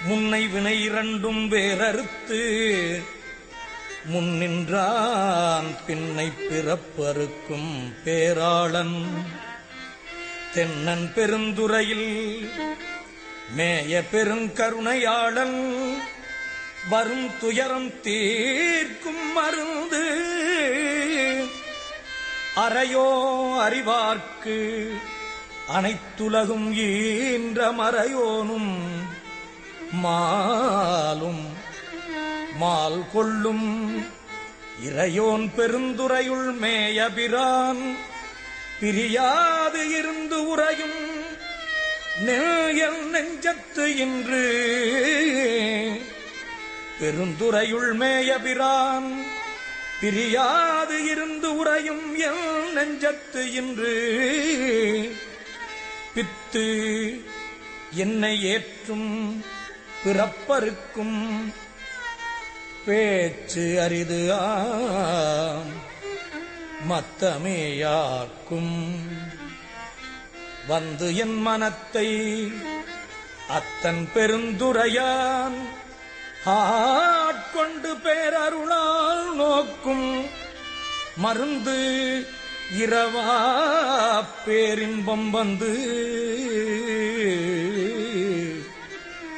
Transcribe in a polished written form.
முன்னை வினை இரண்டும் வேறறுத்து முன்னின்றான் பின்னை பிறப்பறுக்கும் பேராளன் தென்னன் பெருந்துறையில் மேய பெருங்கருணையாளன் வரும் துயரம் தீர்க்கும் மருந்து அறையோ அறிவார்க்கு அனைத்துலகும் ஈன்ற மறையோனும் மாலும் மால் கொள்ளும் இறையோன் பெருந்துறையுள் மேயபிரான் பிரியாது இருந்து உறையும் நேயல் நெஞ்சத்து இன்று பெருந்துறையுள் மேயபிரான் பிரியாது இருந்து உறையும் எல் நெஞ்சத்து இன்று பித்து என்னை ஏற்றும் பிறப்பறுக்கும் பேச்சு அரிது மத்தமேயாக்கும் வந்து என் மனத்தை அத்தன் பெருந்துரையான் ஆட்கொண்டு பேரருளால் நோக்கும் மருந்து இரவா பேரின்பம் வந்து